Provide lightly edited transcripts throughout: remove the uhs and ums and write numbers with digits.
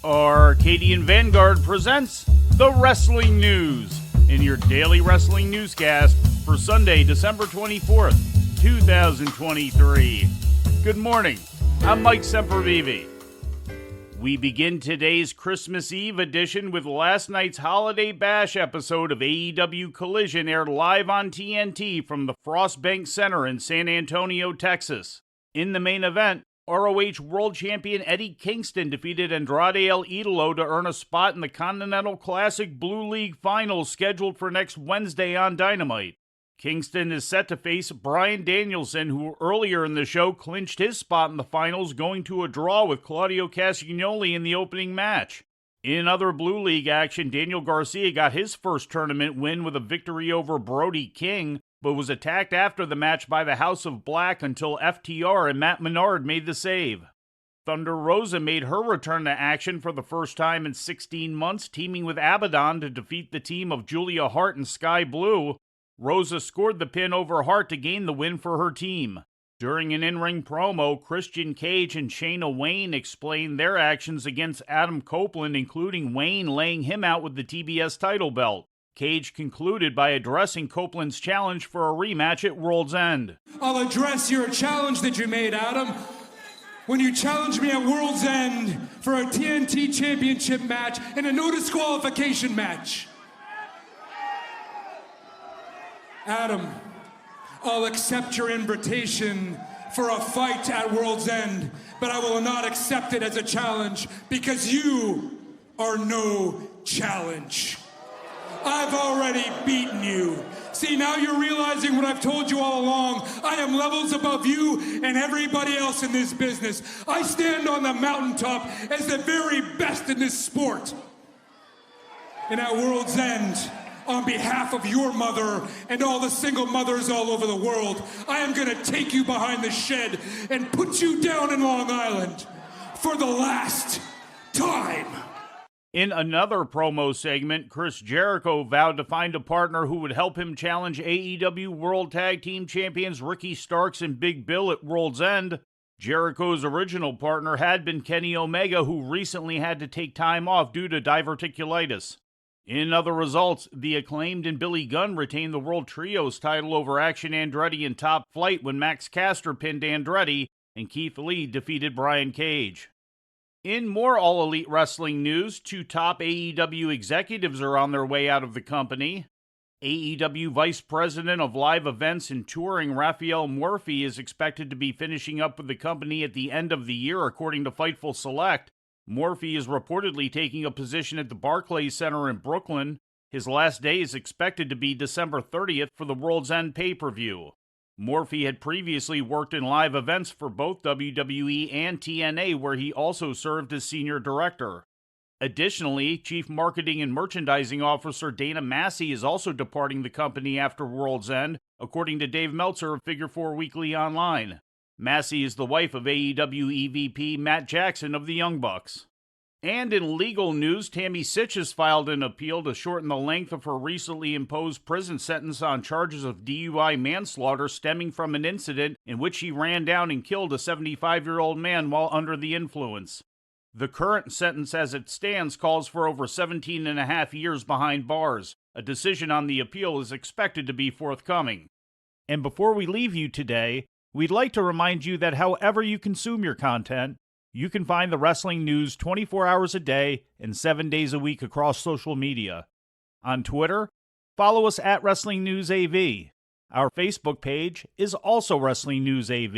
Arcadian Vanguard presents the Wrestling News in your daily wrestling newscast for Sunday, December 24th, 2023. Good morning. I'm Mike Sempervive. We begin today's Christmas Eve edition with last night's Holiday Bash episode of AEW Collision aired live on TNT from the Frostbank Center in San Antonio, Texas. In the main event, ROH World Champion Eddie Kingston defeated Andrade El Idolo to earn a spot in the Continental Classic Blue League Finals scheduled for next Wednesday on Dynamite. Kingston is set to face Bryan Danielson, who earlier in the show clinched his spot in the finals, going to a draw with Claudio Castagnoli in the opening match. In other Blue League action, Daniel Garcia got his first tournament win with a victory over Brody King, but was attacked after the match by the House of Black until FTR and Matt Menard made the save. Thunder Rosa made her return to action for the first time in 16 months, teaming with Abaddon to defeat the team of Julia Hart and Sky Blue. Rosa scored the pin over Hart to gain the win for her team. During an in-ring promo, Christian Cage and Shayna Wayne explained their actions against Adam Copeland, including Wayne laying him out with the TBS title belt. Cage concluded by addressing Copeland's challenge for a rematch at World's End. I'll address your challenge that you made, Adam. When you challenged me at World's End for a TNT Championship match and a no disqualification match. Adam, I'll accept your invitation for a fight at World's End, but I will not accept it as a challenge because you are no challenge. I've already beaten you. See, now you're realizing what I've told you all along. I am levels above you and everybody else in this business. I stand on the mountaintop as the very best in this sport. And at World's End, on behalf of your mother and all the single mothers all over the world, I am going to take you behind the shed and put you down in Long Island for the last time. In another promo segment, Chris Jericho vowed to find a partner who would help him challenge AEW World Tag Team Champions Ricky Starks and Big Bill at World's End. Jericho's original partner had been Kenny Omega, who recently had to take time off due to diverticulitis. In other results, the Acclaimed and Billy Gunn retained the World Trios title over Action Andretti and Top Flight when Max Caster pinned Andretti and Keith Lee defeated Brian Cage. In more All Elite Wrestling news, two top AEW executives are on their way out of the company. AEW Vice President of Live Events and Touring Raphael Morphy is expected to be finishing up with the company at the end of the year, according to Fightful Select. Morphy is reportedly taking a position at the Barclays Center in Brooklyn. His last day is expected to be December 30th for the World's End pay-per-view. Morphy had previously worked in live events for both WWE and TNA, where he also served as senior director. Additionally, Chief Marketing and Merchandising Officer Dana Massey is also departing the company after World's End, according to Dave Meltzer of Figure 4 Weekly Online. Massey is the wife of AEW EVP Matt Jackson of the Young Bucks. And in legal news, Tammy Sitch has filed an appeal to shorten the length of her recently imposed prison sentence on charges of DUI manslaughter stemming from an incident in which she ran down and killed a 75-year-old man while under the influence. The current sentence as it stands calls for over 17 and a half years behind bars. A decision on the appeal is expected to be forthcoming. And before we leave you today, we'd like to remind you that however you consume your content, you can find the wrestling news 24 hours a day and 7 days a week across social media. On Twitter, follow us at Wrestling News AV. Our Facebook page is also Wrestling News AV.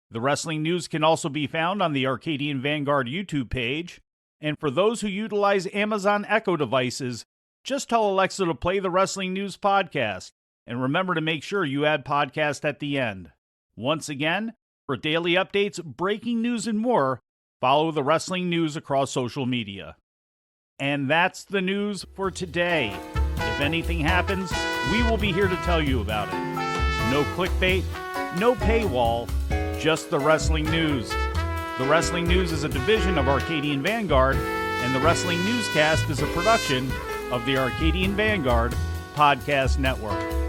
The Wrestling News can also be found on the Arcadian Vanguard YouTube page. And for those who utilize Amazon Echo devices, just tell Alexa to play the Wrestling News podcast. And remember to make sure you add podcast at the end. Once again, for daily updates, breaking news, and more, follow the Wrestling News across social media. And that's the news for today. If anything happens, we will be here to tell you about it. No clickbait, no paywall, just the Wrestling News. The Wrestling News is a division of Arcadian Vanguard, and the Wrestling Newscast is a production of the Arcadian Vanguard Podcast Network.